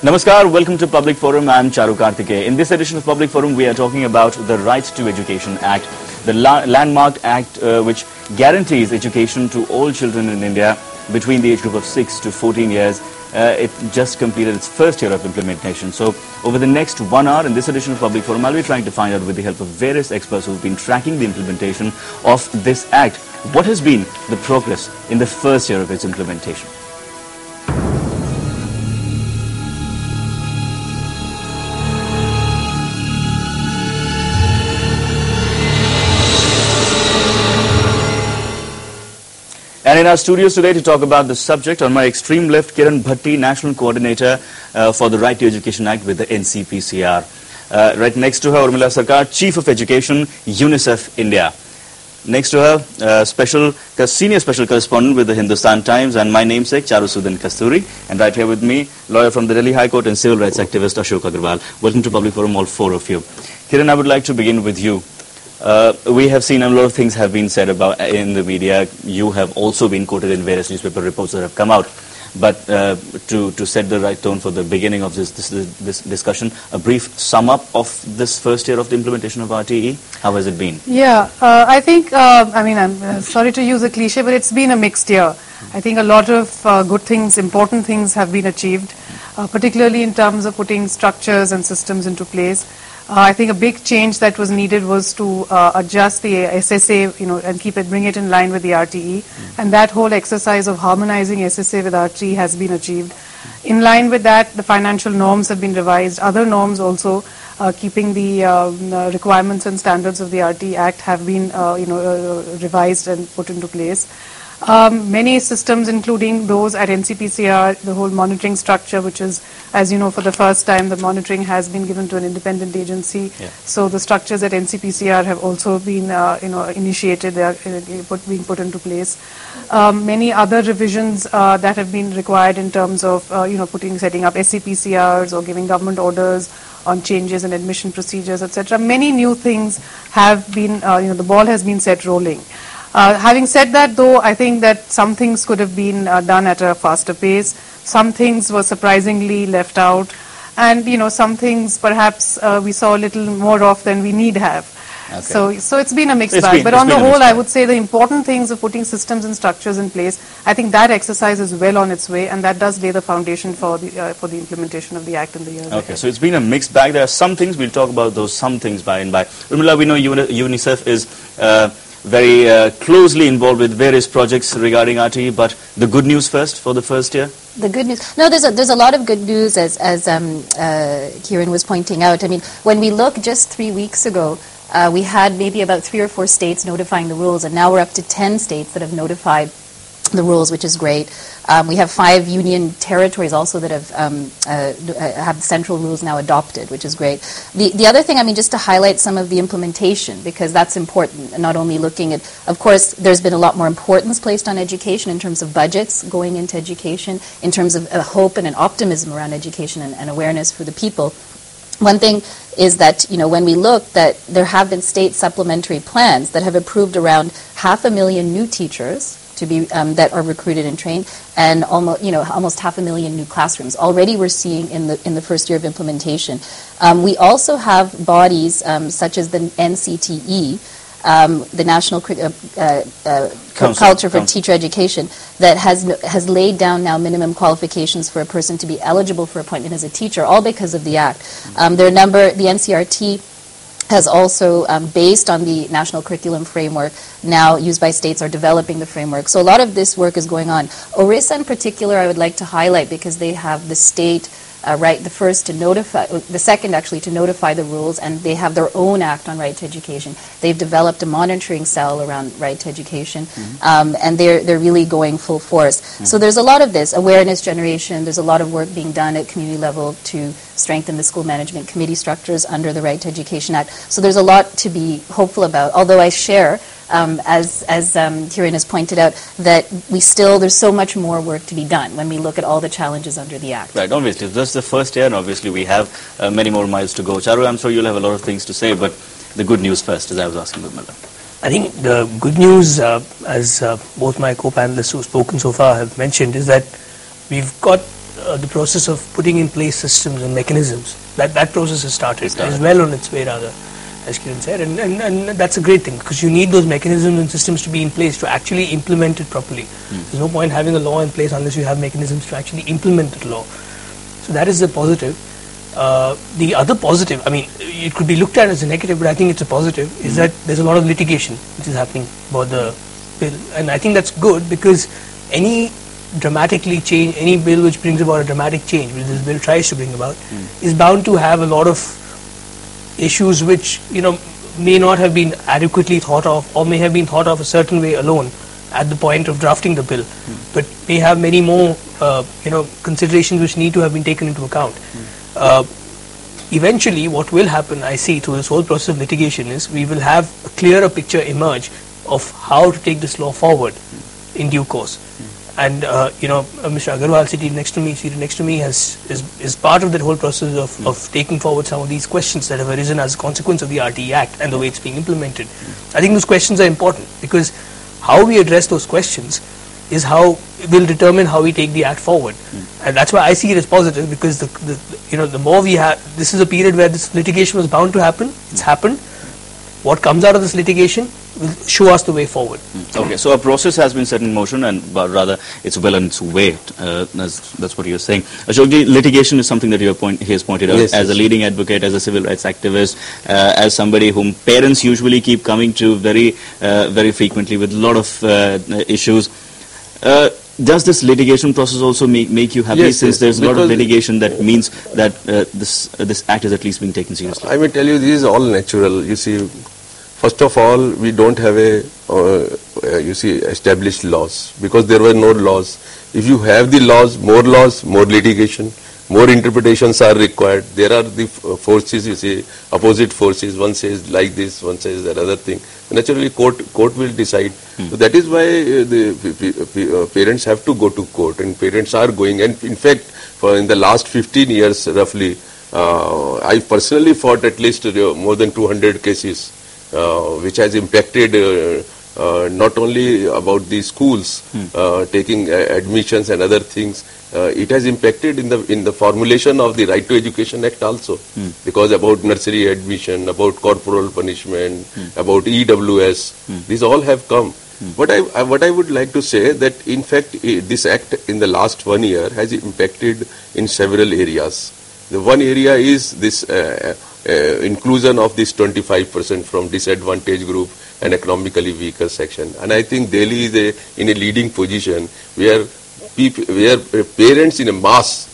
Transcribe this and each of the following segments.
Namaskar, welcome to Public Forum. I am Charu Kartike. In this edition of Public Forum, we are talking about the Right to Education Act, the landmark act which guarantees education to all children in India between the age group of 6 to 14 years. It just completed its first year of implementation. So over the next 1 hour in this edition of Public Forum, I'll be trying to find out with the help of various experts who've been tracking the implementation of this act, what has been the progress in the first year of its implementation. And in our studios today to talk about the subject, on my extreme left, Kiran Bhatty, National Coordinator for the Right to Education Act with the NCPCR. Right next to her, Urmilla Sarkar, Chief of Education, UNICEF India. Next to her, Senior Special Correspondent with the Hindustan Times, and my namesake, Charu Sudan Kasturi. And right here with me, lawyer from the Delhi High Court and civil rights activist Ashok Agarwal. Welcome to Public Forum, all four of you. Kiran, I would like to begin with you. We have seen a lot of things have been said about in the media. You have also been quoted in various newspaper reports that have come out. But to set the right tone for the beginning of this discussion, a brief sum up of this first year of the implementation of RTE. How has it been? Yeah, I think, I'm sorry to use a cliche, but it's been a mixed year. I think a lot of good things, important things have been achieved, particularly in terms of putting structures and systems into place. I think a big change that was needed was to adjust the SSA, and bring it in line with the RTE. And that whole exercise of harmonizing SSA with RTE has been achieved. In line with that, the financial norms have been revised. Other norms also, keeping the requirements and standards of the RTE Act have been, revised and put into place. Many systems, including those at NCPCR, the whole monitoring structure, which is, as you know, for the first time, the monitoring has been given to an independent agency. Yeah. So the structures at NCPCR have also been, initiated, they are being put into place. Many other revisions that have been required in terms of, setting up SCPCRs or giving government orders on changes in admission procedures, etc. Many new things have been, the ball has been set rolling. Having said that, though, I think that some things could have been done at a faster pace. Some things were surprisingly left out. And, some things perhaps we saw a little more of than we need have. Okay. So it's been a mixed bag. But on the whole, I would say the important things of putting systems and structures in place, I think that exercise is well on its way, and that does lay the foundation for the implementation of the Act in the years ahead. So it's been a mixed bag. There are some things, we'll talk about those some things by and by. Urmilla, we know UNICEF is very closely involved with various projects regarding RTE, but the good news first for the first year? The good news? No, there's a lot of good news, as Kiran was pointing out. I mean, when we look just 3 weeks ago, we had maybe about 3 or 4 states notifying the rules, and now we're up to 10 states that have notified the rules, which is great. We have 5 union territories also that have central rules now adopted, which is great. The other thing, just to highlight some of the implementation, because that's important, and not only looking at, of course, there's been a lot more importance placed on education in terms of budgets going into education, in terms of hope and an optimism around education and awareness for the people. One thing is that, when we look, that there have been state supplementary plans that have approved around 500,000 new teachers to be that are recruited and trained, and almost 500,000 new classrooms. Already we're seeing in the first year of implementation. We also have bodies such as the NCTE, the National Culture for Teacher Education, that has laid down now minimum qualifications for a person to be eligible for appointment as a teacher, all because of the Act. The NCRT has also, based on the National Curriculum Framework, now used by states, are developing the framework. So a lot of this work is going on. Orissa in particular I would like to highlight, because they have the state right, the second actually to notify the rules, and they have their own act on right to education. They've developed a monitoring cell around right to education, and they're really going full force. So there's a lot of this awareness generation. There's a lot of work being done at community level to strengthen the school management committee structures under the Right to Education Act. So there's a lot to be hopeful about. Although I share, as Kiran has pointed out, that there's so much more work to be done when we look at all the challenges under the Act. Right, obviously. That's the first year, and obviously we have many more miles to go. Charu, I'm sure you'll have a lot of things to say, but the good news first, as I was asking Urmilla. I think the good news, as both my co-panelists who've spoken so far have mentioned, is that we've got the process of putting in place systems and mechanisms. That process has started. Is well on its way, rather, as Kiran said, and that's a great thing, because you need those mechanisms and systems to be in place to actually implement it properly. There's no point having a law in place unless you have mechanisms to actually implement the law. So that is a positive. The other positive, I mean, it could be looked at as a negative, but I think it's a positive, is that there's a lot of litigation which is happening about the bill, and I think that's good, because any bill which brings about a dramatic change, which this bill tries to bring about, is bound to have a lot of issues which, may not have been adequately thought of, or may have been thought of a certain way alone at the point of drafting the bill, but may have many more, considerations which need to have been taken into account. Eventually, what will happen, I see, through this whole process of litigation is we will have a clearer picture emerge of how to take this law forward in due course. And Mr. Agarwal seated next to me is part of that whole process of taking forward some of these questions that have arisen as a consequence of the RTE Act and the way it's being implemented. I think those questions are important, because how we address those questions is how will determine how we take the act forward, and that's why I see it as positive, because the more we have, this is a period where this litigation was bound to happen. It's happened. What comes out of this litigation will show us the way forward. Okay, so a process has been set in motion, and rather it's well on its way. That's what you're saying. Ashokji, litigation is something that he has pointed out. Yes, as a leading advocate, as a civil rights activist, as somebody whom parents usually keep coming to very frequently with a lot of issues. Does this litigation process also make you happy, since there's a lot of litigation that means that this act is at least being taken seriously? I will tell you, this is all natural. You see, first of all, we don't have established laws, because there were no laws. If you have the laws, more litigation, more interpretations are required. There are the forces, you see, opposite forces. One says like this, one says that other thing. Naturally, court will decide. So that is why the parents have to go to court, and parents are going. And in fact, in the last 15 years, roughly, I personally fought at least more than 200 cases, which has impacted not only about the schools taking admissions and other things. It has impacted in the formulation of the Right to Education Act also, because about nursery admission, about corporal punishment, about EWS, these all have come. What I would like to say that in fact this act in the last 1 year has impacted in several areas. The one area is this inclusion of this 25% from disadvantaged group and economically weaker section, and I think Delhi is in a leading position where parents in a mass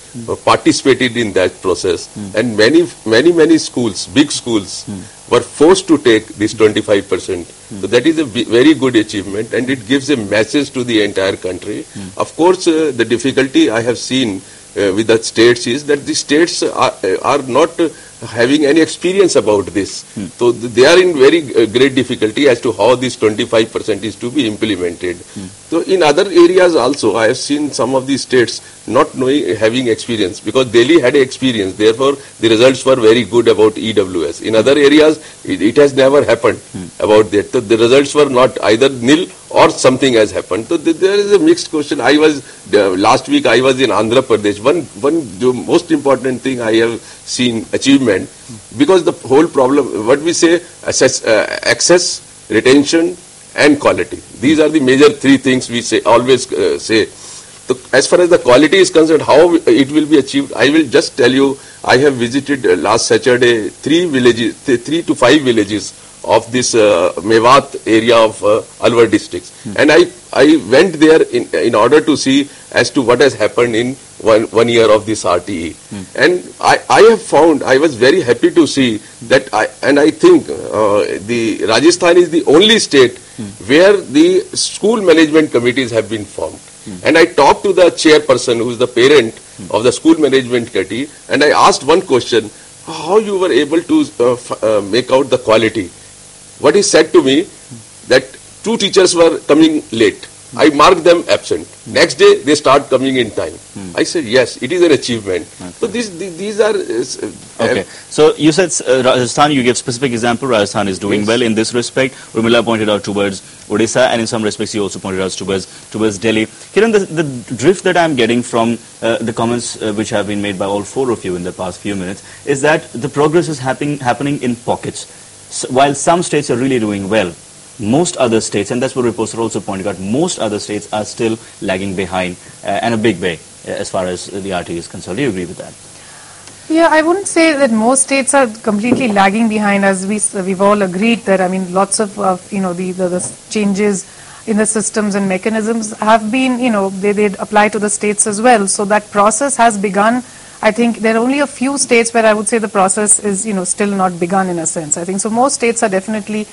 participated in that process, and many schools, big schools, were forced to take this 25%. So that is a very good achievement, and it gives a message to the entire country. Of course, the difficulty I have seen with the states is that the states are not having any experience about this. So they are in very great difficulty as to how this 25% is to be implemented. So in other areas also, I have seen some of these states not having experience, because Delhi had experience, therefore the results were very good about EWS. In other areas, it has never happened about that. So the results were not either nil or something has happened. So there is a mixed question. Last week I was in Andhra Pradesh. The most important thing I have seen achievement, because the whole problem, what we say, access, retention and quality. These are the major three things we always say. So as far as the quality is concerned, how it will be achieved, I will just tell you, I have visited last Saturday 3 to 5 villages of this Mewat area of Alwar districts, and I went there in order to see as to what has happened in one year of this RTE, and I have found, I was very happy to see that, I think the Rajasthan is the only state where the school management committees have been formed. And I talked to the chairperson, who is the parent of the school management committee, and I asked one question: how you were able to make out the quality? What he said to me, that 2 teachers were coming late, I mark them absent. Next day, they start coming in time. I said, yes, it is an achievement. So these are... Okay. So you said Rajasthan, you gave specific example. Rajasthan is doing well in this respect. Urmilla pointed out towards Odisha, and in some respects you also pointed out towards Delhi. Kiran, the drift that I'm getting from the comments which have been made by all four of you in the past few minutes is that the progress is happening in pockets. So, while some states are really doing well, most other states, and that's what reports are also pointing out, most other states are still lagging behind and a big way as far as the RTE is concerned. Do you agree with that? Yeah, I wouldn't say that most states are completely lagging behind, as we've all agreed that, I mean, lots of, the changes in the systems and mechanisms have been, they apply to the states as well. So that process has begun. I think there are only a few states where I would say the process is, still not begun in a sense. I think so. Most states are definitely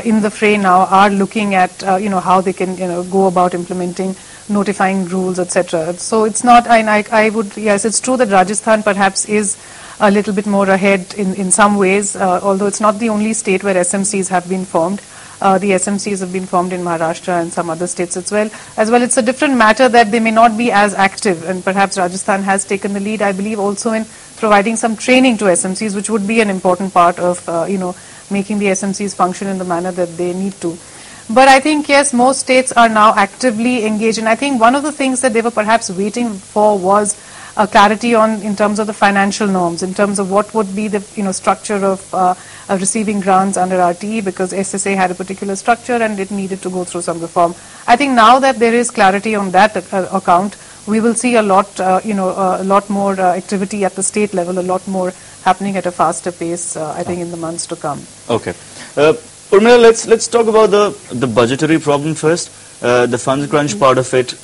in the fray now, are looking at, how they can, go about implementing, notifying rules, etc. So it's not, I would, yes, it's true that Rajasthan perhaps is a little bit more ahead in some ways, although it's not the only state where SMCs have been formed. The SMCs have been formed in Maharashtra and some other states as well. It's a different matter that they may not be as active, and perhaps Rajasthan has taken the lead, I believe, also in providing some training to SMCs, which would be an important part of, making the SMCs function in the manner that they need to. But I think, yes, most states are now actively engaged, and I think one of the things that they were perhaps waiting for was clarity in terms of the financial norms, in terms of what would be the structure of receiving grants under RTE, because SSA had a particular structure and it needed to go through some reform. I think now that there is clarity on that account, we will see a lot, a lot more activity at the state level, a lot more happening at a faster pace, I think, in the months to come. Okay. Urmilla, let's talk about the budgetary problem first. The funds crunch part of it,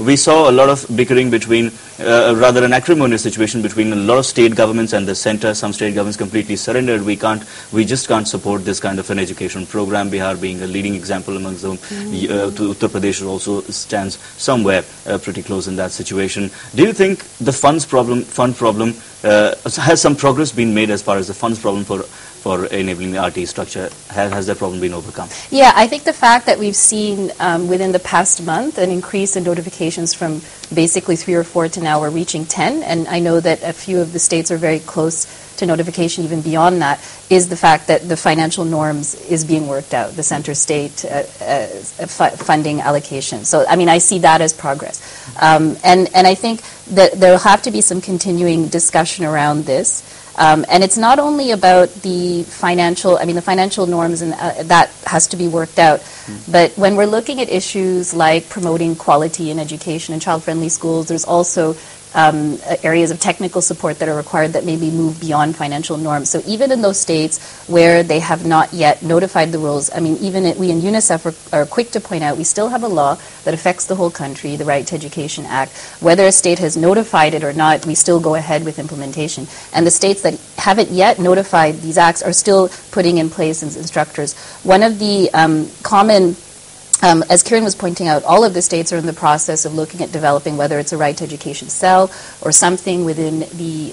we saw a lot of bickering between, rather an acrimonious situation between a lot of state governments and the center. Some state governments completely surrendered. We just can't support this kind of an education program. Bihar being a leading example amongst them. Uttar Pradesh also stands somewhere pretty close in that situation. Do you think the fund problem, has some progress been made as far as the funds problem for enabling the RTE structure? Has that problem been overcome? Yeah, I think the fact that we've seen within the past month an increase in notifications from basically 3 or 4 to now we're reaching 10, and I know that a few of the states are very close to notification even beyond that, is the fact that the financial norms is being worked out, the center-state funding allocation. So, I mean, I see that as progress. And I think that there will have to be some continuing discussion around this. And it's not only about the financial, the financial norms, and that has to be worked out. But when we're looking at issues like promoting quality in education and child-friendly schools, there's also areas of technical support that are required that maybe move beyond financial norms. So even in those states where they have not yet notified the rules, even we in UNICEF are quick to point out we still have a law that affects the whole country, the Right to Education Act. Whether a state has notified it or not, we still go ahead with implementation. And the states that haven't yet notified these acts are still putting in place instructors. One of the common as Kiran was pointing out, all of the states are in the process of looking at developing whether it's a right to education cell or something within the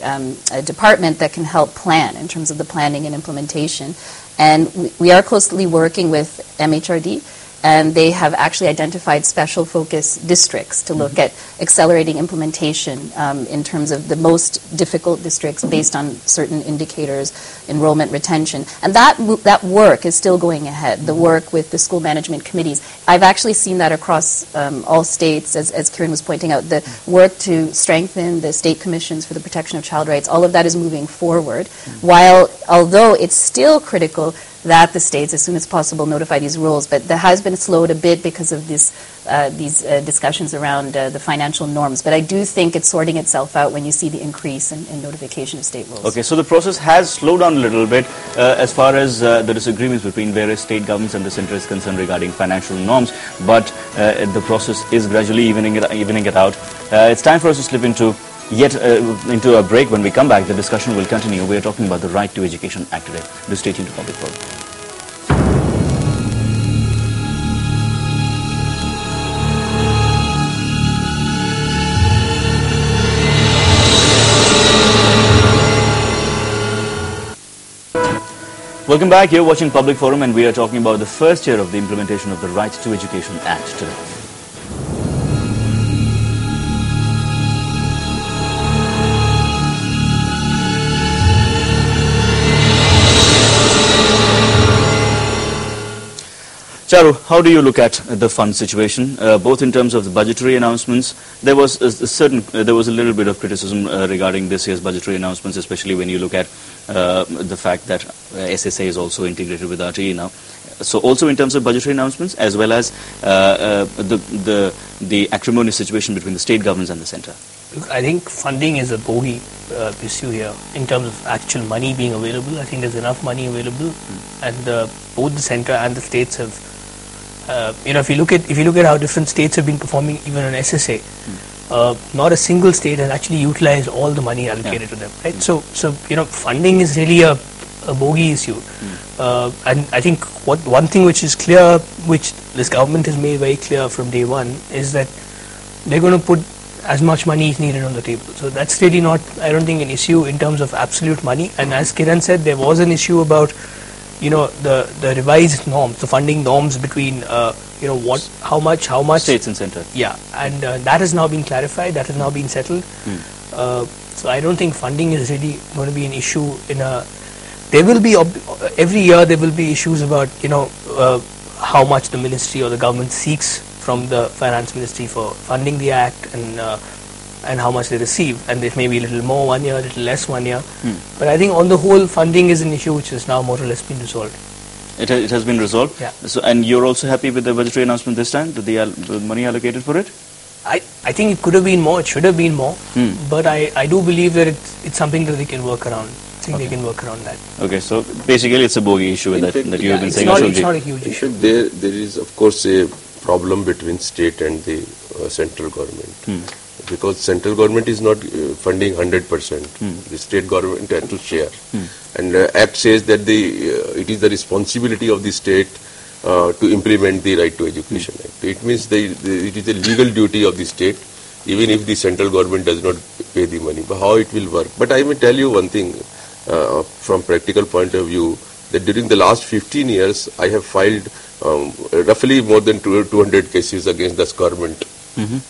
department that can help plan in terms of the planning and implementation. And we are closely working with MHRD, and they have actually identified special focus districts to look at accelerating implementation in terms of the most difficult districts based on certain indicators, enrollment, retention. And that work is still going ahead, the work with the school management committees. I've actually seen that across all states, as Kiran was pointing out, the work to strengthen the state commissions for the protection of child rights, all of that is moving forward, although it's still critical that the states, as soon as possible, notify these rules. But that has been slowed a bit because of these discussions around the financial norms. But I do think it's sorting itself out when you see the increase in notification of state rules. Okay, so the process has slowed down a little bit as far as the disagreements between various state governments and the center is concerned regarding financial norms. But the process is gradually evening it out. It's time for us to slip into a break. When we come back, the discussion will continue. We are talking about the Right to Education Act today. Do stay tuned to Public Forum. Welcome back. You're watching Public Forum, and we are talking about the first year of the implementation of the Right to Education Act today. Charu, how do you look at the fund situation, both in terms of the budgetary announcements? There was there was a little bit of criticism regarding this year's budgetary announcements, especially when you look at the fact that SSA is also integrated with RTE now. So also in terms of budgetary announcements, as well as the acrimonious situation between the state governments and the centre. I think funding is a bogey issue here in terms of actual money being available. I think there's enough money available, and both the centre and the states have. If you look at how different states have been performing, even on SSA, not a single state has actually utilized all the money allocated to them. Right. So funding is really a bogey issue, and I think one thing which is clear, which this government has made very clear from day one, is that they're going to put as much money is needed on the table. So that's really not, I don't think, an issue in terms of absolute money. And as Kiran said, there was an issue about the revised norms, the funding norms between how much states and centre. Yeah, and that has now been clarified, that has now been settled. So I don't think funding is really going to be an issue. There will be every year there will be issues about how much the ministry or the government seeks from the finance ministry for funding the act, and how much they receive, and it may be a little more one year, a little less one year. But I think on the whole, funding is an issue which has now more or less been resolved. It has been resolved? Yeah. So, and you're also happy with the budgetary announcement this time, the money allocated for it? I think it could have been more, it should have been more, but I do believe that it's something that they can work around. I think they can work around that. Okay, so basically it's a bogey issue that you have been saying. It's not a huge issue. There is, of course, a problem between state and the central government. Because central government is not funding 100%. The state government has to share. And Act says that it is the responsibility of the state to implement the Right to Education Act. It means it is a legal duty of the state, even if the central government does not pay the money. But how it will work? But I may tell you one thing from practical point of view, that during the last 15 years, I have filed roughly more than 200 cases against this government,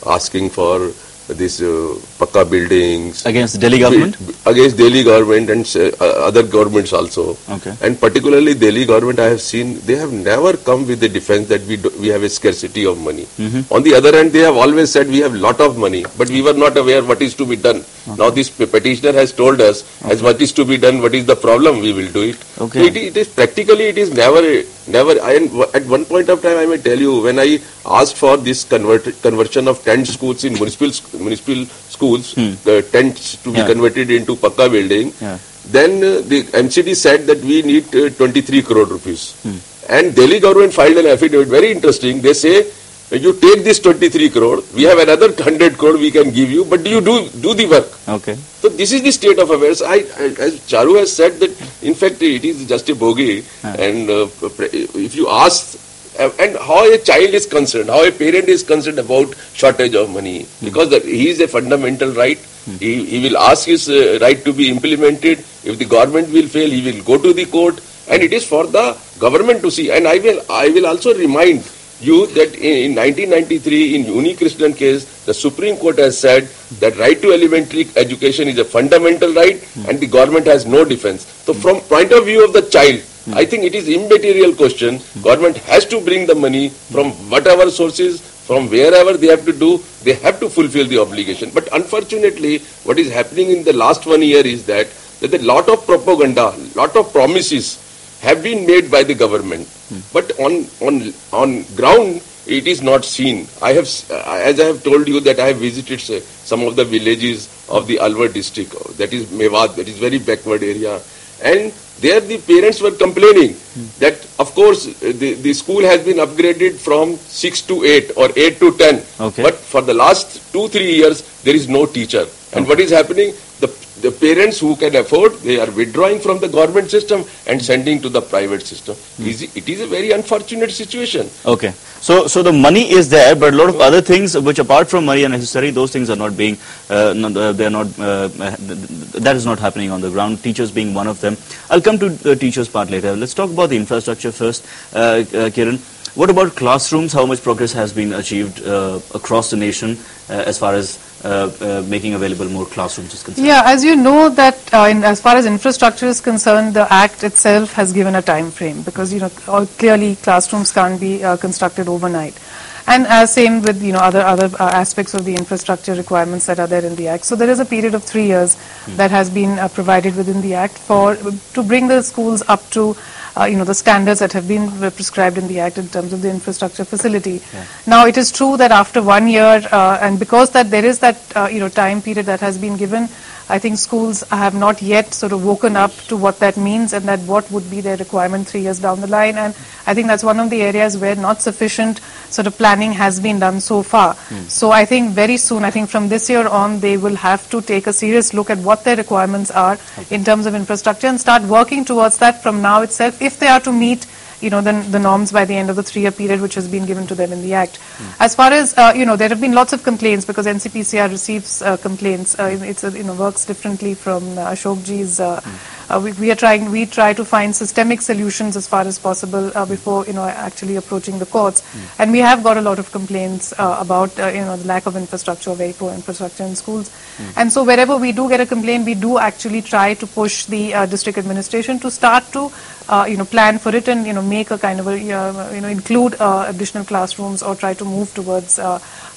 asking for these Pakka buildings. Against Delhi government? Against Delhi government and other governments also. Okay. And particularly Delhi government, I have seen, they have never come with the defense that we have a scarcity of money. On the other hand, they have always said we have lot of money, but we were not aware what is to be done. Now this petitioner has told us as what is to be done, what is the problem, we will do it. Okay. So it is practically, it is never, at one point of time, I may tell you, when I asked for this conversion of tent schools in municipal schools, the tents to be converted into Pakka building, then the MCD said that we need 23 crore rupees. And Delhi government filed an affidavit, very interesting. They say, you take this 23 crore, we have another 100 crore we can give you, but you do the work. Okay. So this is the state of affairs. As Charu has said, that in fact it is just a bogey. And if you ask, and how a child is concerned, how a parent is concerned about shortage of money, because he is a fundamental right. He will ask his right to be implemented. If the government will fail, he will go to the court, and it is for the government to see. And I will also remind you that in 1993, in UNICEF case, the Supreme Court has said that right to elementary education is a fundamental right, and the government has no defense. So from point of view of the child, I think it is immaterial question. Government has to bring the money from whatever sources, from wherever they have to do, they have to fulfill the obligation. But unfortunately, what is happening in the last 1 year is that a lot of propaganda, lot of promises have been made by the government. But on ground, it is not seen. As I have told you that I have visited some of the villages of the Alwar district, that is Mewat, that is very backward area. And there the parents were complaining that, of course, the school has been upgraded from 6 to 8 or 8 to 10. Okay. But for the last 2-3 years, there is no teacher. And what is happening? The parents who can afford, they are withdrawing from the government system and sending to the private system. It is a very unfortunate situation. Okay. So the money is there, but a lot of other things which apart from money are necessary, those things are not being, that is not happening on the ground, teachers being one of them. I'll come to the teachers part later. Let's talk about the infrastructure first. Kiran, what about classrooms? How much progress has been achieved across the nation as far as making available more classrooms is concerned? Yeah, as you know that as far as infrastructure is concerned, the Act itself has given a time frame because, clearly classrooms can't be constructed overnight. And same with, other aspects of the infrastructure requirements that are there in the Act. So there is a period of 3 years that has been provided within the Act to bring the schools up to the standards that have been prescribed in the Act in terms of the infrastructure facility. Yeah. Now, it is true that after 1 year, and because that there is that time period that has been given, I think schools have not yet sort of woken up to what that means and that what would be their requirement 3 years down the line. And I think that's one of the areas where not sufficient sort of planning has been done so far. So I think very soon, I think from this year on, they will have to take a serious look at what their requirements are in terms of infrastructure and start working towards that from now itself if they are to meet the norms by the end of the 3-year period which has been given to them in the Act. As far as, there have been lots of complaints because NCPCR receives complaints. It's works differently from Ashok ji's. We try to find systemic solutions as far as possible before, actually approaching the courts. And we have got a lot of complaints about, the lack of infrastructure, very poor infrastructure in schools. And so wherever we do get a complaint, we do actually try to push the district administration to start to plan for it and make a kind of include additional classrooms or try to move towards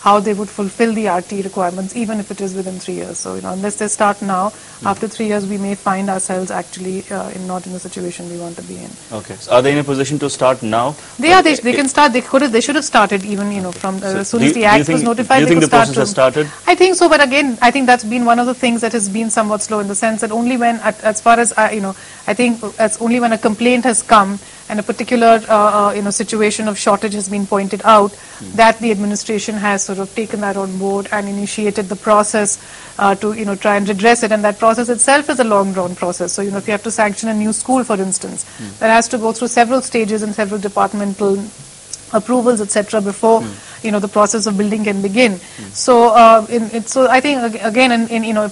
how they would fulfill the RTE requirements even if it is within 3 years. So unless they start now, after 3 years we may find ourselves actually not in the situation we want to be in. Okay. So are they in a position to start now? They are. They can start. They should have started even from as soon as the Act was notified. Do you think the process has started? I think so, but again, I think that's been one of the things that has been somewhat slow in the sense that only when, as far as I think it's only when a complaint has come and a particular situation of shortage has been pointed out that the administration has sort of taken that on board and initiated the process to try and redress it, and that process itself is a long drawn process. So if you have to sanction a new school, for instance, that has to go through several stages and several departmental approvals, etc., before the process of building can begin. So, so I think again, in a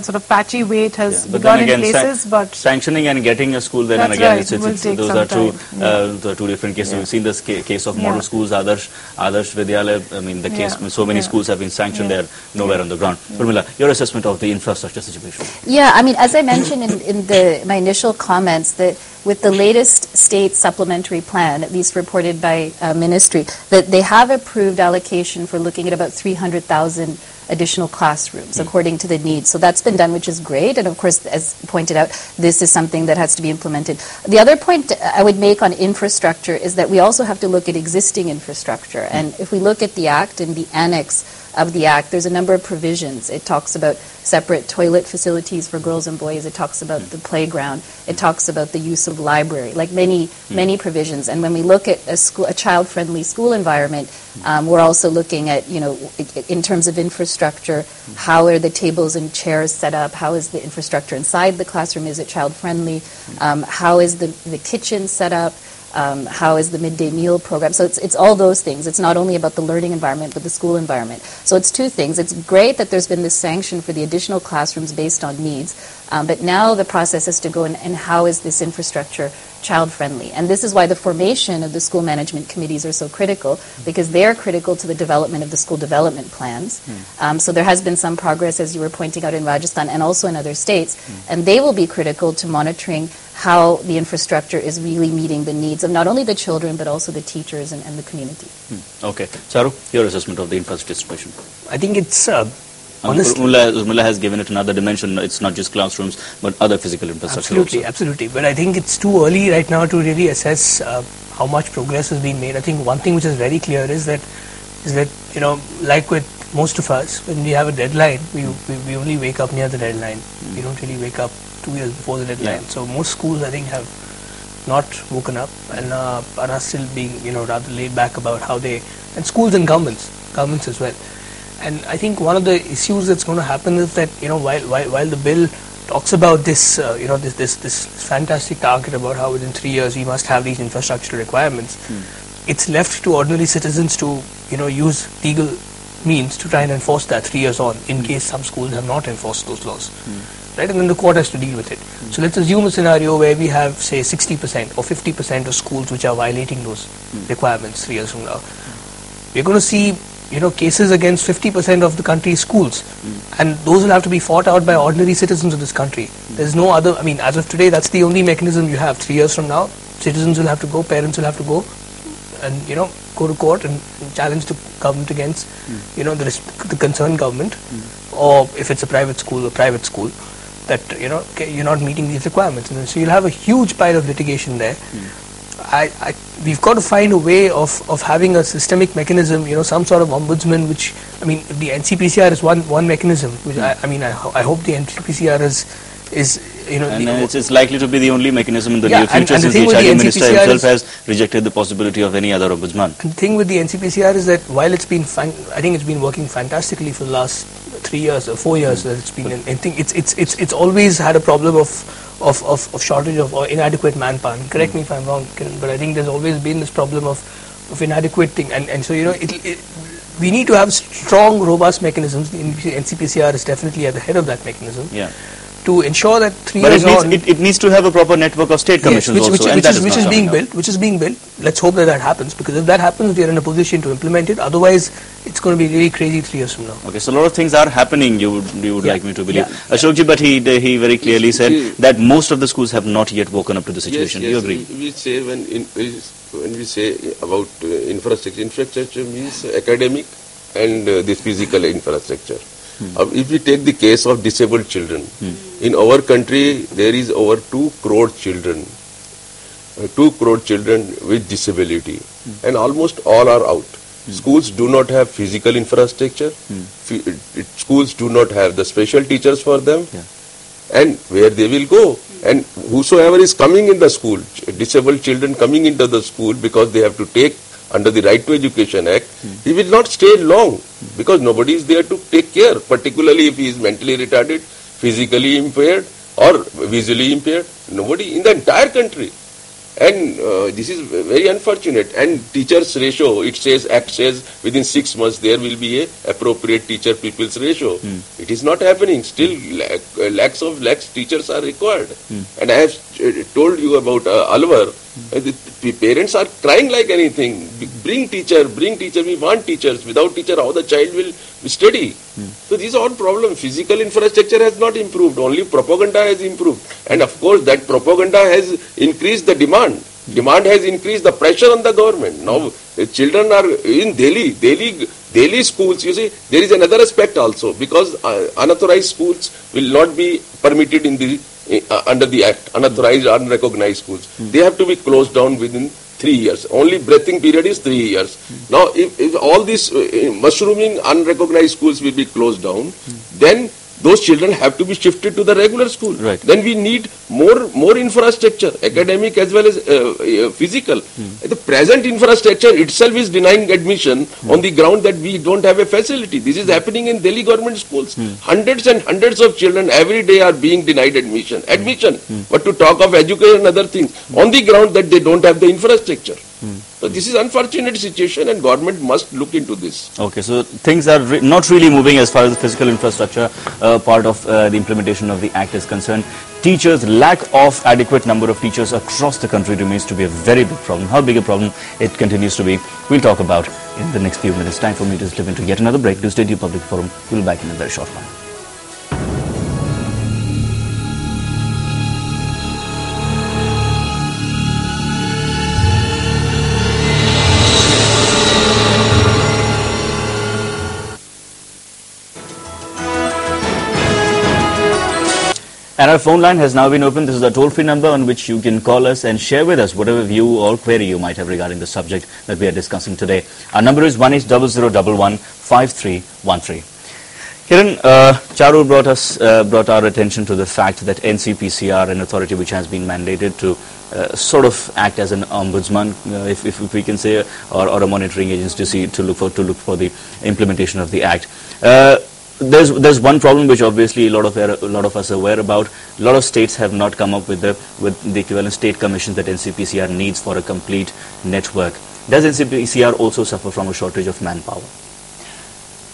sort of patchy way, it has begun in places, but sanctioning and getting a school there, and again, those are two different cases. We've seen this case of model schools, Adarsh Vidyalaya. I mean, the case. So many schools have been sanctioned there, nowhere on the ground. Urmilla, your assessment of the infrastructure situation? Yeah, I mean, as I mentioned in my initial comments, that with the latest state supplementary plan, at least reported by ministry, that they have approved allocation for looking at about 300,000 additional classrooms according to the needs. So that's been done, which is great. And of course, as pointed out, this is something that has to be implemented. The other point I would make on infrastructure is that we also have to look at existing infrastructure. And if we look at the Act and the annex of the Act, there's a number of provisions. It talks about separate toilet facilities for girls and boys. It talks about the playground. It talks about the use of library, like many provisions. And when we look at a child-friendly school environment, we're also looking at, in terms of infrastructure, how are the tables and chairs set up? How is the infrastructure inside the classroom? Is it child-friendly? How is the kitchen set up? How is the midday meal program? So it's all those things. It's not only about the learning environment, but the school environment. So it's two things. It's great that there's been this sanction for the additional classrooms based on needs, but now the process is to go and how is this infrastructure child-friendly? And this is why the formation of the school management committees are so critical, because they're critical to the development of the school development plans. So there has been some progress, as you were pointing out, in Rajasthan and also in other states, and they will be critical to monitoring how the infrastructure is really meeting the needs of not only the children, but also the teachers and the community. Okay. Charu, your assessment of the infrastructure situation? I think it's... Urmilla has given it another dimension. It's not just classrooms, but other physical infrastructure also. Absolutely. But I think it's too early right now to really assess how much progress has been made. I think one thing which is very clear is that like with most of us, when we have a deadline, we only wake up near the deadline. We don't really wake up 2 years before the deadline. So most schools, I think, have not woken up and are still being, rather laid back about how they, and schools and governments as well. And I think one of the issues that's going to happen is that, while the bill talks about this, this fantastic target about how within 3 years we must have these infrastructure requirements, it's left to ordinary citizens to, use legal means to try and enforce that 3 years on, in case some schools have not enforced those laws. Right? And then the court has to deal with it. So let's assume a scenario where we have, say, 60% or 50% of schools which are violating those requirements 3 years from now. We're going to see cases against 50% of the country's schools, and those will have to be fought out by ordinary citizens of this country. There's no other. I mean, as of today, that's the only mechanism you have. 3 years from now, citizens will have to go, parents will have to go, and go to court and challenge the government against the concerned government, or if it's a private school, that you're not meeting these requirements, and so you'll have a huge pile of litigation there. We've got to find a way of having a systemic mechanism, some sort of ombudsman, which, I mean, the NCPCR is one mechanism, which I hope the NCPCR is it's likely to be the only mechanism in the near future, since the HID minister himself has rejected the possibility of any other ombudsman. And the thing with the NCPCR is that while it's been I think it's been working fantastically for the last 3 years or 4 years, that it's been, I think it's always had a problem of shortage of or inadequate manpower. Correct me if I'm wrong, Kiran, but I think there's always been this problem of inadequate thing, and so we need to have strong, robust mechanisms. The NCPCR is definitely at the head of that mechanism. Yeah. To ensure that 3 but years on, it needs to have a proper network of state commissions, yes, which is being built. Which is being built. Let's hope that happens, because if that happens, we are in a position to implement it. Otherwise, it's going to be really crazy 3 years from now. Okay, so a lot of things are happening. You would like me to believe, Ashokji, but he very clearly said that most of the schools have not yet woken up to the situation. Do you agree? We say when we say about infrastructure means academic and this physical infrastructure. If we take the case of disabled children, in our country there is over 2 crore children, 2 crore children with disability, and almost all are out. Schools do not have physical infrastructure, schools do not have the special teachers for them, and where they will go. And whosoever is coming in the school, disabled children coming into the school because they have to take under the Right to Education Act, he will not stay long, because nobody is there to take care, particularly if he is mentally retarded, physically impaired or visually impaired. Nobody in the entire country. And this is very unfortunate. And teachers ratio, Act says within 6 months there will be a appropriate teacher pupils ratio. It is not happening. Still lakhs teachers are required. And I have told you about Alwar. The parents are crying like anything. Bring teacher, we want teachers. Without teacher, how the child will study? So these are all problems. Physical infrastructure has not improved. Only propaganda has improved. And of course, that propaganda has increased the demand. Demand has increased the pressure on the government. Now, children are in Delhi schools. You see, there is another aspect also, because unauthorized schools will not be permitted in the under the Act. Unauthorized, unrecognized schools. They have to be closed down within 3 years. Only breathing period is 3 years. Now, if all these mushrooming unrecognized schools will be closed down, then those children have to be shifted to the regular school. Right. Then we need more infrastructure, academic as well as physical. The present infrastructure itself is denying admission on the ground that we don't have a facility. This is happening in Delhi government schools. Hundreds and hundreds of children every day are being denied admission. But to talk of education and other things, on the ground that they don't have the infrastructure. So this is unfortunate situation, and government must look into this. Okay, so things are not really moving as far as the physical infrastructure part of the implementation of the Act is concerned. Teachers, lack of adequate number of teachers across the country remains to be a very big problem. How big a problem it continues to be, we'll talk about in the next few minutes. Time for me to slip into yet another break. Do stay tuned, Public Forum. We'll be back in a very short while. And our phone line has now been opened. This is a toll-free number on which you can call us and share with us whatever view or query you might have regarding the subject that we are discussing today. Our number is 1-800-11-5313. Kiran, Charu brought our attention to the fact that NCPCR, an authority which has been mandated to sort of act as an ombudsman, if we can say, or a monitoring agency to look for the implementation of the Act. There's one problem which obviously a lot of us are aware about. A lot of states have not come up with the equivalent state commissions that NCPCR needs for a complete network. Does NCPCR also suffer from a shortage of manpower?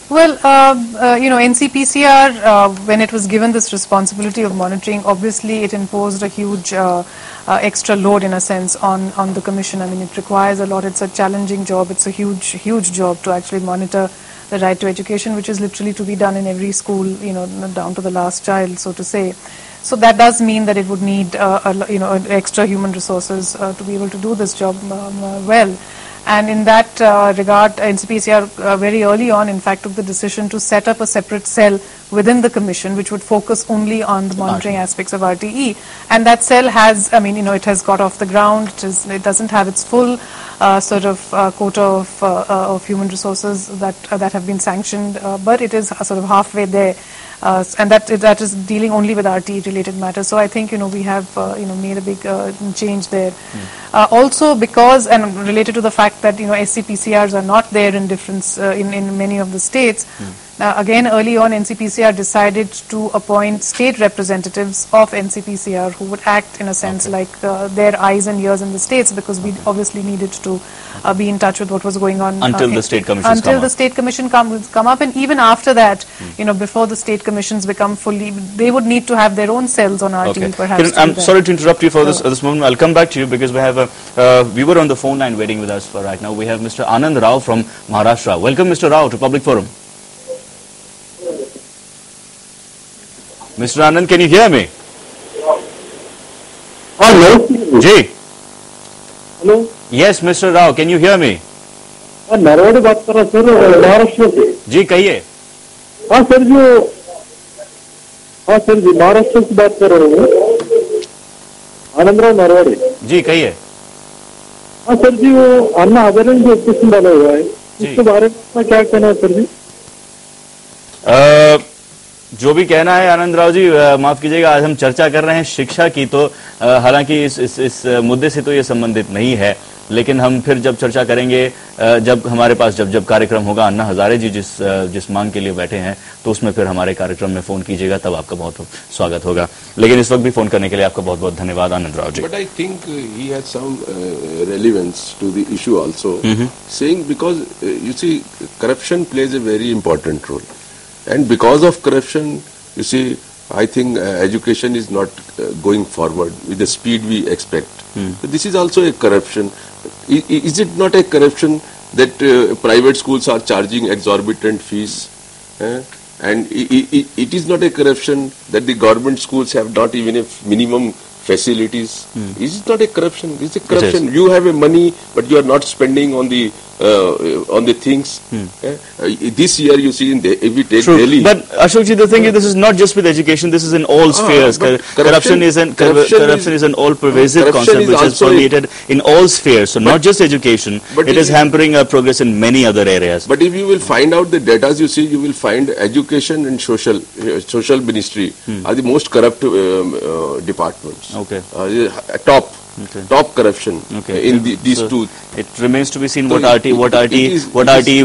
Well, NCPCR, when it was given this responsibility of monitoring, obviously it imposed a huge extra load, in a sense, on the commission. I mean, it requires a lot. It's a challenging job. It's a huge job to actually monitor the right to education, which is literally to be done in every school, down to the last child, so to say. So that does mean that it would need, extra human resources to be able to do this job well. And in that regard, NCPCR very early on, in fact, took the decision to set up a separate cell within the Commission, which would focus only on the monitoring aspects of RTE. And that cell has, it has got off the ground. It doesn't have its full quota of human resources that have been sanctioned, but it is sort of halfway there. And that is dealing only with RTE-related matters. So I think we have made a big change there. Also because, and related to the fact that SCPCRs are not there in different in many of the states. Again, early on, NCPCR decided to appoint state representatives of NCPCR who would act in a sense like their eyes and ears in the states, because we obviously needed to be in touch with what was going on until the state commissions until the state commission come up, and even after that, before the state commissions become fully, they would need to have their own cells on RTE. Perhaps. Kiran, I'm sorry to interrupt you for this moment. I'll come back to you because we have a viewer on the phone line waiting with us for right now. We have Mr. Anand Rao from Maharashtra. Welcome, Mr. Rao, to Public Forum. Mr. Anand, can you hear me? Hello. Ji. Hello. Yes, Mr. Rao, can you hear me? Narwade बात कर रहा sir, Maharashtra से। जी कहिए। हाँ sir जी महाराष्ट्र से बात कर रहा हूँ। आनंदराव नरवाड़े। जी कहिए। हाँ सर जी, वो अन्ना हजारे जो ऑपरेशन डाला हुआ है, उसके बारे में क्या कहना है सर जी? जो भी कहना है आनंद राव जी, माफ कीजिएगा, आज हम चर्चा कर रहे हैं शिक्षा की, तो हालांकि इस मुद्दे से तो ये संबंधित नहीं है, लेकिन हम फिर जब चर्चा करेंगे, जब हमारे पास जब कार्यक्रम होगा, अन्ना हजारे जी जिस मांग के लिए बैठे हैं, तो उसमें फिर हमारे कार्यक्रम में फोन कीजिएगा, तब आपका बहुत स्वागत होगा। लेकिन इस वक्त भी फोन करने के लिए आपका बहुत बहुत धन्यवाद आनंद Rao ji. But I think he has some relevance to the issue also, saying because you see corruption plays a very important role. And because of corruption, you see, I think education is not going forward with the speed we expect. So this is also a corruption. Is it not a corruption that private schools are charging exorbitant fees? And it is not a corruption that the government schools have not even a minimum facilities. Is it not a corruption? It's a corruption. You have a money, but you are not spending on the things. This year, you see, if we take Delhi. But Ashok ji, the thing is, this is not just with education. This is in all spheres. Corruption is an all-pervasive concept which is permeated in all spheres. So not just education. But it is hampering progress in many other areas. But if you will find out the data, you see, you will find education and social ministry are the most corrupt departments. Okay. Top corruption in these two. It remains to be seen what RTE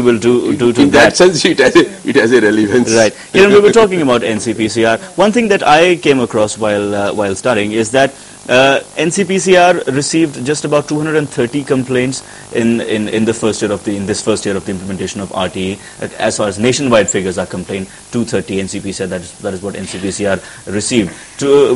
will do to that. In that sense, it has a relevance. Right. Kiran, we were talking about NCPCR. One thing that I came across while studying is that NCPCR received just about 230 complaints in this first year of the implementation of RTE. As far as nationwide figures are complained, 230 NCPCR. That is what NCPCR received,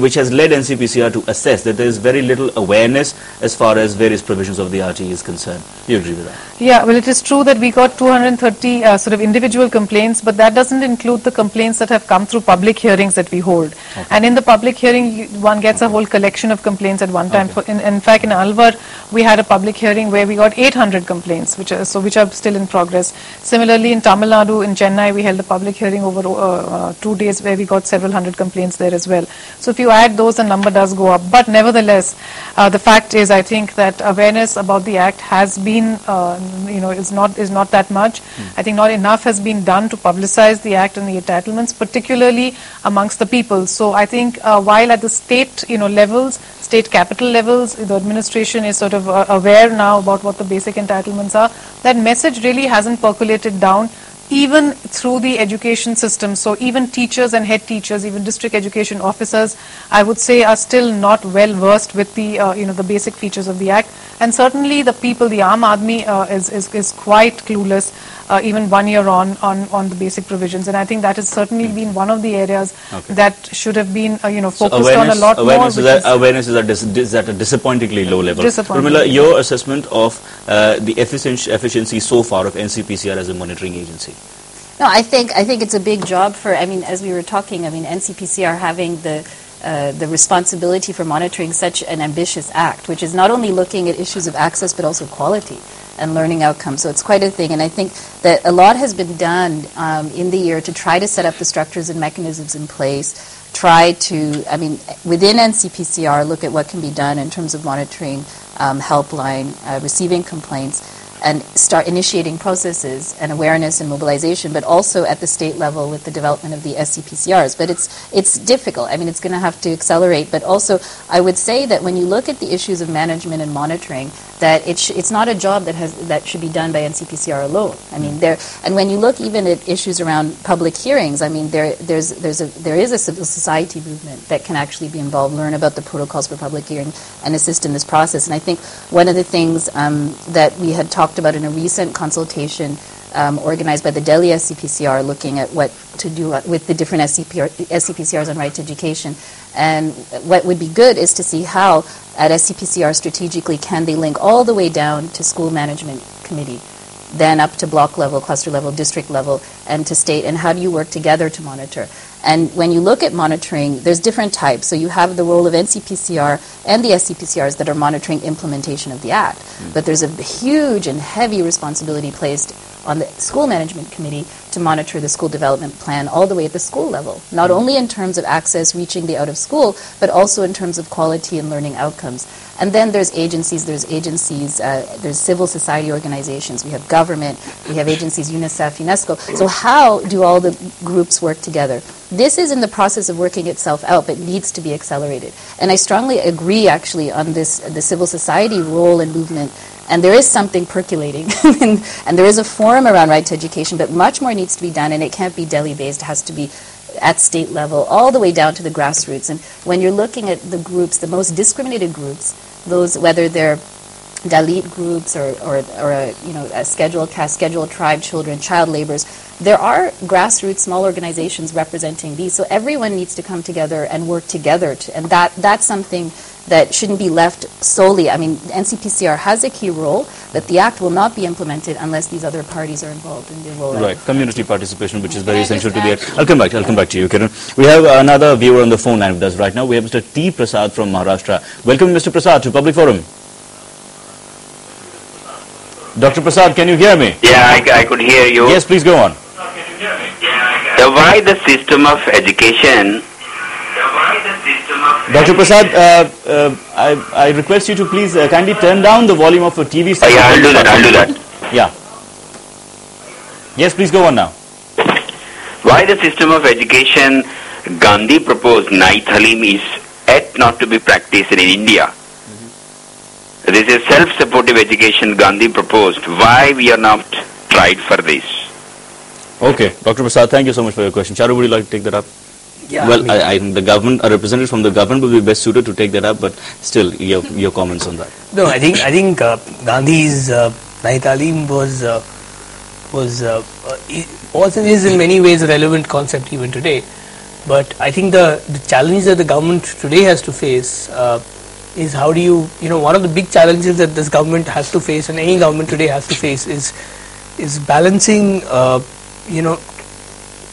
which has led NCPCR to assess that there is very little awareness as far as various provisions of the RTE is concerned. Do you agree with that? Yeah, well, it is true that we got 230 sort of individual complaints, but that doesn't include the complaints that have come through public hearings that we hold. Okay. And in the public hearing, one gets a whole collection of complaints at one time. Okay. In fact, in Alwar, we had a public hearing where we got 800 complaints, which are still in progress. Similarly, in Tamil Nadu, in Chennai, we held a public hearing over 2 days where we got several hundred complaints there as well. So if you add those, the number does go up. But nevertheless, the fact is, I think that awareness about the Act has been, is not that much. I think not enough has been done to publicize the Act and the entitlements, particularly amongst the people. So I think while at the state, levels, state capital levels, the administration is sort of aware now about what the basic entitlements are, that message really hasn't percolated down even through the education system. So even teachers and head teachers, even district education officers, I would say, are still not well versed with the the basic features of the Act. And certainly the people, the Aam Aadmi is quite clueless even 1 year on the basic provisions. And I think that has certainly been one of the areas that should have been focused on a lot more. Awareness is at a disappointingly low level. Urmilla, your assessment of the efficiency so far of NCPCR as a monitoring agency? No, I think it's a big job for, I mean, as we were talking, I mean, NCPCR having the responsibility for monitoring such an ambitious act, which is not only looking at issues of access but also quality and learning outcomes. So it's quite a thing. And I think that a lot has been done in the year to try to set up the structures and mechanisms in place, try to, I mean, within NCPCR, look at what can be done in terms of monitoring, helpline, receiving complaints, and start initiating processes and awareness and mobilization, but also at the state level with the development of the SCPCRs. But it's difficult. I mean, it's going to have to accelerate. But also, I would say that when you look at the issues of management and monitoring, that it's not a job that should be done by NCPCR alone. I mean, and when you look even at issues around public hearings, I mean, there is a civil society movement that can actually be involved, learn about the protocols for public hearing, and assist in this process. And I think one of the things that we had talked about in a recent consultation organized by the Delhi SCPCR, looking at what to do with the different SCPCRs on right to education. And what would be good is to see how at SCPCR strategically can they link all the way down to school management committee, then up to block level, cluster level, district level, and to state, and how do you work together to monitor? And when you look at monitoring, there's different types. So you have the role of NCPCR and the SCPCRs that are monitoring implementation of the Act. But there's a huge and heavy responsibility placed on the school management committee to monitor the school development plan all the way at the school level, not only in terms of access, reaching the out of school, but also in terms of quality and learning outcomes. And then there's agencies, there's civil society organizations, we have government, we have agencies, UNICEF, UNESCO. So how do all the groups work together? This is in the process of working itself out, but needs to be accelerated. And I strongly agree, actually, on this, the civil society role and movement. And there is something percolating, and there is a forum around right to education, but much more needs to be done, and it can't be Delhi-based. It has to be at state level, all the way down to the grassroots. And when you're looking at the groups, the most discriminated groups, those, whether they're Dalit groups or a scheduled caste, scheduled tribe children, child laborers, there are grassroots small organizations representing these. So everyone needs to come together and work together, and that's something that shouldn't be left solely. I mean, NCPCR has a key role, but the Act will not be implemented unless these other parties are involved in the rollout. Right, community participation, which is very essential to the Act. I'll come back to you, Kiran. We have another viewer on the phone line with us right now. We have Mr. T. Prasad from Maharashtra. Welcome, Mr. Prasad, to Public Forum. Dr. Prasad, can you hear me? Yeah, I could hear you. Yes, please go on. Why the system of education? Dr. Prasad, I request you to please kindly turn down the volume of your TV set. Yeah, I'll do that. Yeah. Yes, please go on now. Why the system of education Gandhi proposed, Night Halim, is yet not to be practiced in India? This is self-supportive education Gandhi proposed. Why we are not tried for this? Okay, Dr. Prasad, thank you so much for your question. Charu, would you like to take that up? Yeah, well, I think the government, a representative from the government will be best suited to take that up, but still, your comments on that. No, I think Gandhi's Night Halim was is in many ways a relevant concept even today. But I think the challenge that the government today has to face is how do you one of the big challenges that this government has to face, and any government today has to face, is balancing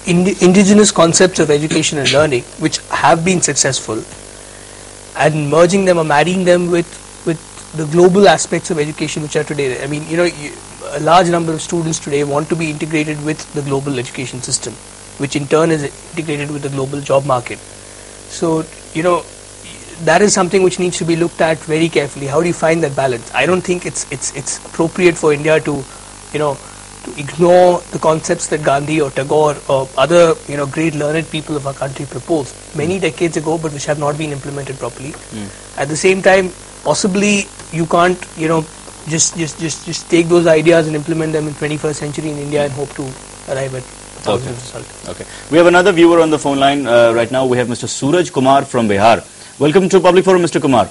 indigenous concepts of education and learning, which have been successful, and merging them or marrying them with the global aspects of education which are today. I mean, a large number of students today want to be integrated with the global education system, which in turn is integrated with the global job market. So, that is something which needs to be looked at very carefully. How do you find that balance? I don't think it's appropriate for India to ignore the concepts that Gandhi or Tagore or other great learned people of our country proposed many decades ago, but which have not been implemented properly. At the same time, possibly you can't just take those ideas and implement them in 21st century in India and hope to arrive at a positive result. Okay. We have another viewer on the phone line right now. We have Mr. Suraj Kumar from Bihar. Welcome to Public Forum, Mr. Kumar.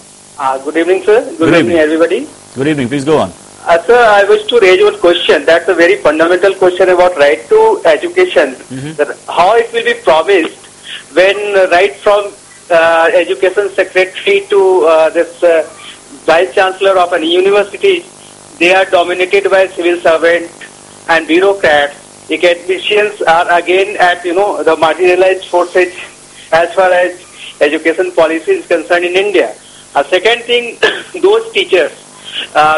Good evening, sir. Good evening, everybody. Good evening. Please go on. Sir, I wish to raise one question. That's a very fundamental question about right to education. How it will be promised when right from education secretary to this vice chancellor of a university, they are dominated by civil servants and bureaucrats, academicians are again at, the marginalized forces as far as education policy is concerned in India. A second thing, those teachers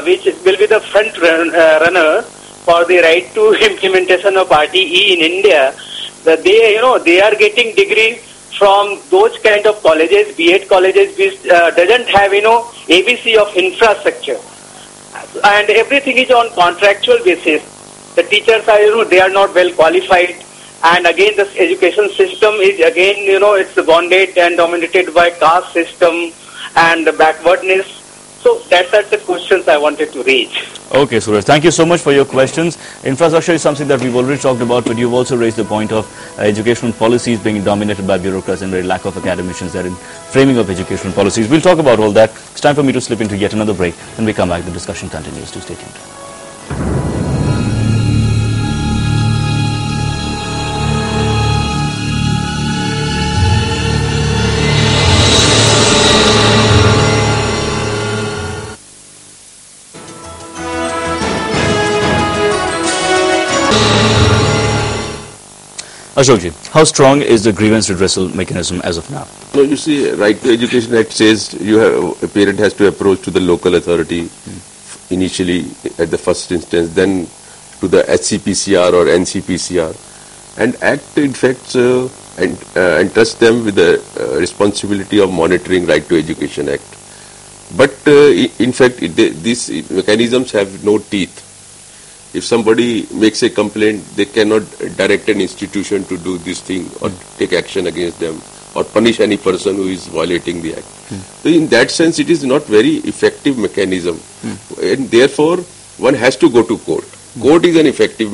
which will be the front runner for the right to implementation of RTE in India, that they are getting degree from those kind of colleges, B.Ed colleges, which doesn't have, ABC of infrastructure. And everything is on contractual basis. The teachers are, they are not well qualified. And again, this education system is again, it's bonded and dominated by caste system and backwardness. So that's the questions I wanted to raise. Okay, Suraj, thank you so much for your questions. Infrastructure is something that we've already talked about, but you've also raised the point of educational policies being dominated by bureaucrats and very lack of academicians there in framing of educational policies. We'll talk about all that. It's time for me to slip into yet another break. When we come back, the discussion continues. Do stay tuned. Ashokji, how strong is the grievance redressal mechanism as of now? No, you see, Right to Education Act says a parent has to approach to the local authority initially at the first instance, then to the NCPCR or NCPCR, and Act in fact entrusts them with the responsibility of monitoring Right to Education Act. But in fact, these mechanisms have no teeth. If somebody makes a complaint, they cannot direct an institution to do this thing or take action against them or punish any person who is violating the act. So in that sense, it is not very effective mechanism. And therefore, one has to go to court. Court is an effective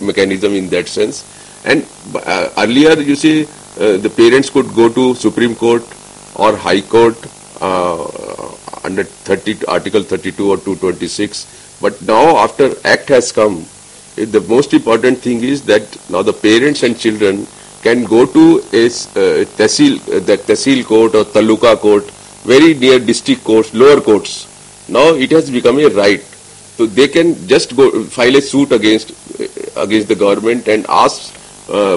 mechanism in that sense. And earlier, you see, the parents could go to Supreme Court or High Court under Article 32 or 226. But now, after Act has come, the most important thing is that now the parents and children can go to a Tehsil court or Taluka court, very near district courts, lower courts. Now it has become a right. So they can just go file a suit against the government and ask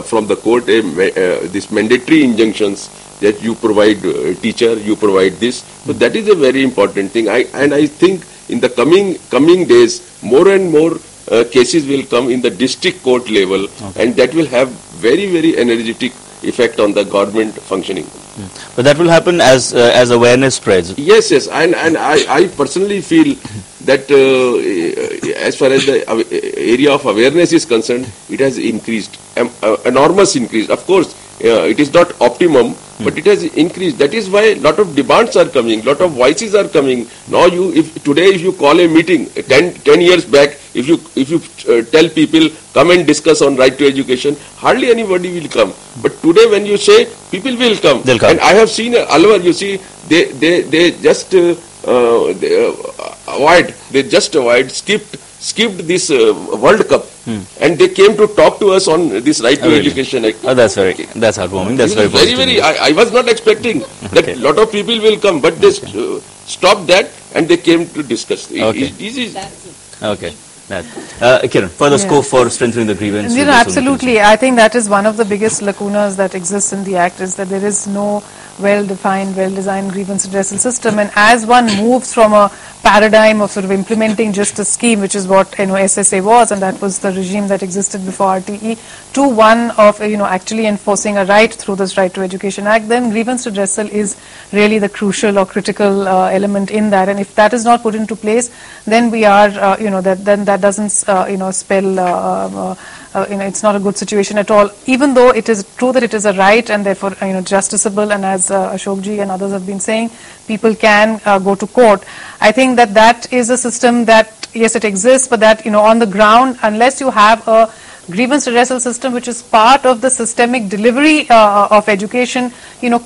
from the court this mandatory injunctions that you provide teacher, you provide this. So that is a very important thing. I think in the coming days, more and more cases will come in the district court level, and that will have very, very energetic effect on the government functioning. But that will happen as awareness spreads. Yes, and I personally feel that as far as the area of awareness is concerned, it has increased, enormous increase. Of course, it is not optimum, but it has increased. That is why a lot of demands are coming, lot of voices are coming. Now, if you call a meeting 10 years back, if you tell people come and discuss on right to education, hardly anybody will come. But today, when you say, people will come. They'll come. And I have seen Alwar. You see, they just skipped this World Cup, and they came to talk to us on this right to education act. Oh, that's heartwarming. That's very positive. I was not expecting that a lot of people will come, but they stopped that and they came to discuss. Okay. Kiran, further scope for strengthening the grievance? Absolutely. I think that is one of the biggest lacunas that exists in the Act, is that there is no well-defined, well-designed grievance redressal system. And as one moves from a paradigm of sort of implementing just a scheme, which is what SSA was, and that was the regime that existed before RTE, to one of actually enforcing a right through this Right to Education Act, then grievance redressal is really the crucial or critical element in that. And if that is not put into place, then we are then that doesn't spell it's not a good situation at all, even though it is true that it is a right and therefore justiciable, and as Ashokji and others have been saying, people can go to court. I think that is a system that, yes, it exists, but that on the ground, unless you have a grievance redressal system which is part of the systemic delivery of education,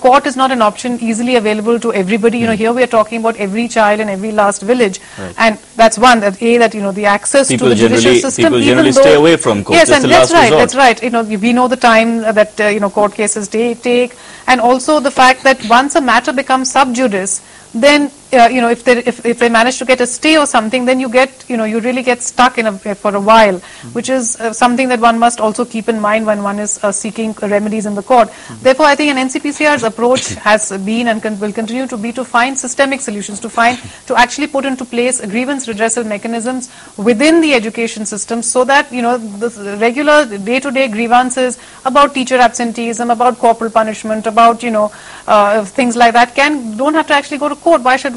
court is not an option easily available to everybody. Here we are talking about every child in every last village, and that's one, that the access to the judicial system. People generally stay away from court. Yes, and that's right. That's right. We know the time that court cases take, and also the fact that once a matter becomes sub judice, then if they manage to get a stay or something, then you really get stuck for a while, which is something that one must also keep in mind when one is seeking remedies in the court. Therefore, I think an NCPCR's approach has been and will continue to be to find systemic solutions, to actually put into place grievance redressal mechanisms within the education system, so that the regular day-to-day grievances about teacher absenteeism, about corporal punishment, about things like that don't have to actually go to court. Why should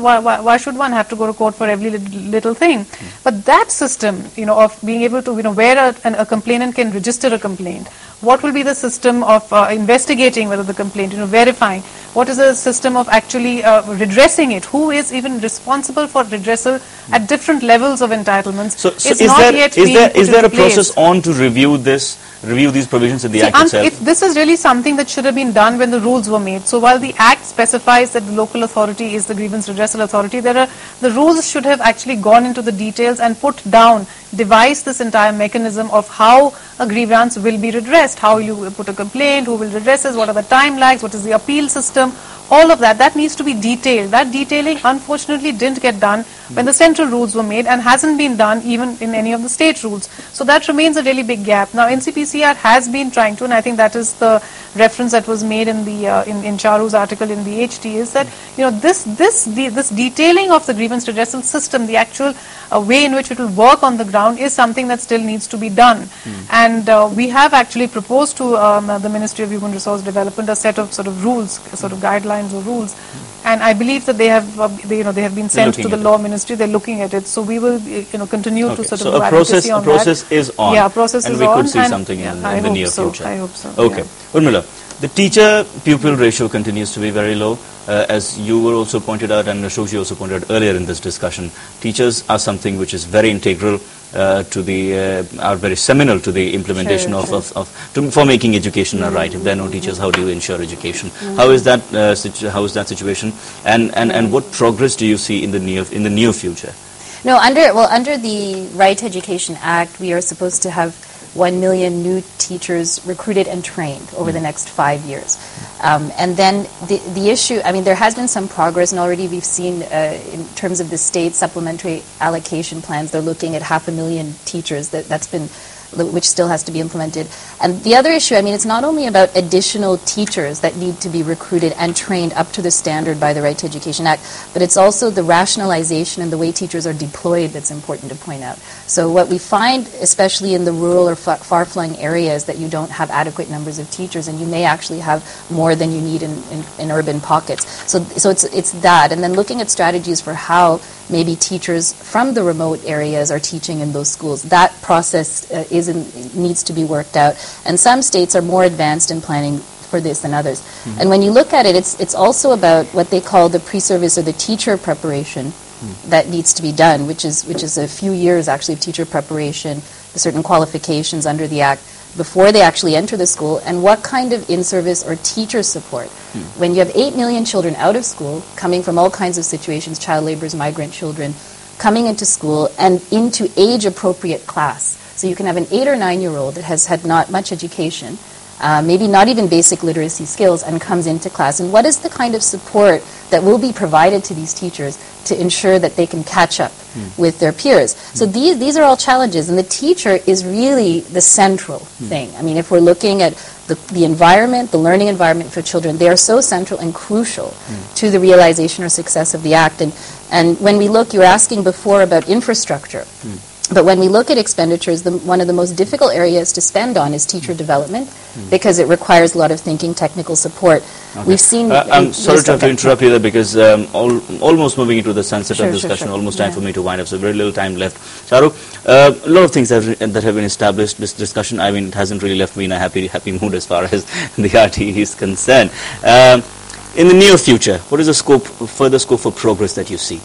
one have to go to court for every little thing? But that system, of being able to, where a complainant can register a complaint, what will be the system of investigating whether the complaint, verifying, what is the system of actually redressing it, who is even responsible for redressal at different levels of entitlements. So is there a process on to review these provisions in the Act itself? This is really something that should have been done when the rules were made. So while the Act specifies that the local authority is the grievance redressal authority, the rules should have actually gone into the details and devised this entire mechanism of how a grievance will be redressed, how you put a complaint, who will redress it, what are the time lags, what is the appeal system, all of that needs to be detailed. That detailing unfortunately didn't get done when the central rules were made, and hasn't been done even in any of the state rules. So that remains a really big gap. Now NCPCR has been trying to, and I think that is the reference that was made in the in Charu's article in the HT, is that this detailing of the grievance redressal system, the actual way in which it will work on the ground, is something that still needs to be done. And we have actually proposed to the Ministry of Human Resource Development a set of rules, guidelines or rules. And I believe that they have been sent to the Law Ministry. They're looking at it. So we will continue to so a process is on. Yeah, process and is we on. could see something in the near future. I hope so. Okay. Urmilla, the teacher-pupil ratio continues to be very low. As you were also pointed out, and Ashokji also pointed out earlier in this discussion, teachers are something which is very integral are very seminal to the implementation for making education a right. If there are no teachers, how do you ensure education? How is that situation? And what progress do you see in the near future? No, under the Right to Education Act, we are supposed to have 1 million new teachers recruited and trained over the next 5 years. And then the issue, there has been some progress, and already we've seen in terms of the state supplementary allocation plans, they're looking at 500,000 teachers which still has to be implemented. And the other issue, it's not only about additional teachers that need to be recruited and trained up to the standard by the Right to Education Act, but it's also the rationalization and the way teachers are deployed that's important to point out. So what we find, especially in the rural or far-flung areas, that you don't have adequate numbers of teachers, and you may actually have more than you need in urban pockets. So it's that, and then looking at strategies for how maybe teachers from the remote areas are teaching in those schools. That process needs to be worked out, and some states are more advanced in planning for this than others. And when you look at it, it's also about what they call the pre-service or the teacher preparation that needs to be done, which is a few years actually of teacher preparation, certain qualifications under the Act before they actually enter the school, and what kind of in-service or teacher support. When you have 8 million children out of school, coming from all kinds of situations, child laborers, migrant children, coming into school and into age-appropriate class. So you can have an 8 or 9-year-old that has had not much education, maybe not even basic literacy skills, and comes into class. And what is the kind of support that will be provided to these teachers to ensure that they can catch up with their peers? So these are all challenges, and the teacher is really the central thing. If we're looking at the environment, the learning environment for children, they are so central and crucial to the realization or success of the Act. And when we look, you were asking before about infrastructure. But when we look at expenditures, one of the most difficult areas to spend on is teacher development, because it requires a lot of thinking, technical support. We've seen... I'm sorry to have to interrupt you there, because almost moving into the sunset of discussion, almost time for me to wind up, so very little time left. Charu, a lot of things that have been established. This discussion, it hasn't really left me in a happy mood as far as the RTE is concerned. In the near future, what is the further scope for progress that you see?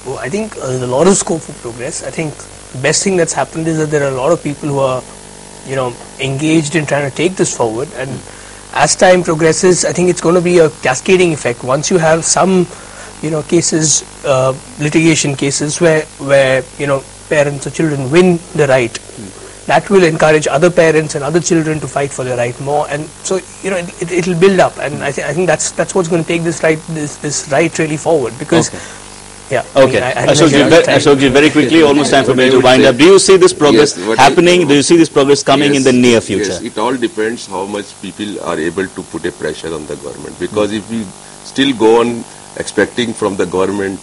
Well, I think there's a lot of scope for progress. I think the best thing that's happened is that there are a lot of people who are, engaged in trying to take this forward. And as time progresses, I think it's going to be a cascading effect. Once you have some, cases, litigation cases where parents or children win the right, that will encourage other parents and other children to fight for their right more, and so it'll build up, and I think that's what's going to take this right really forward, because yeah. Okay. Ashokji, very quickly, almost time for me to wind up. Do you see this progress happening? Do you see this progress coming in the near future? Yes, it all depends how much people are able to put a pressure on the government, because if we still go on expecting from the government,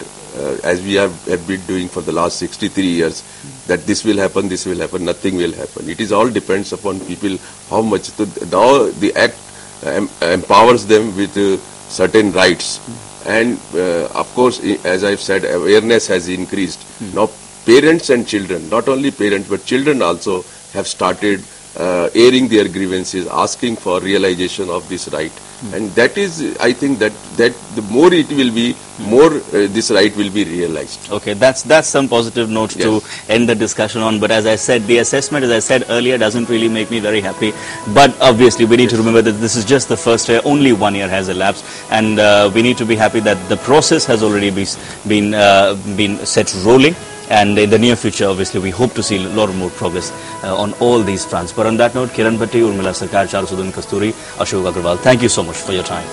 as we have been doing for the last 63 years, that this will happen, nothing will happen. It is all depends upon people how much. Now the Act empowers them with certain rights. And of course, as I've said, awareness has increased. Now parents and children, not only parents but children also have started airing their grievances, asking for realization of this right. And that is, I think that the more it will be, more this right will be realized. Okay, that's some positive note to end the discussion on. But as I said, the assessment, as I said earlier, doesn't really make me very happy. But obviously, we need to remember that this is just the first year. Only 1 year has elapsed, and we need to be happy that the process has already been set rolling. And in the near future, obviously, we hope to see a lot more progress on all these fronts. But on that note, Kiran, Bhatty, Urmilla, Sarkar, Charu Sudan Kasturi, Ashok Agarwal, thank you so much for your time.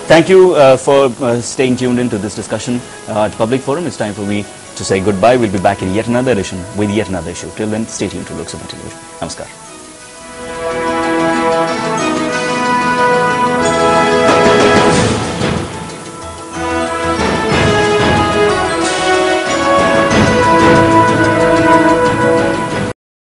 Thank you for staying tuned into this discussion at Public Forum. It's time for me to say goodbye. We'll be back in yet another edition with yet another issue. Till then, stay tuned to LOKSABHA television. Namaskar.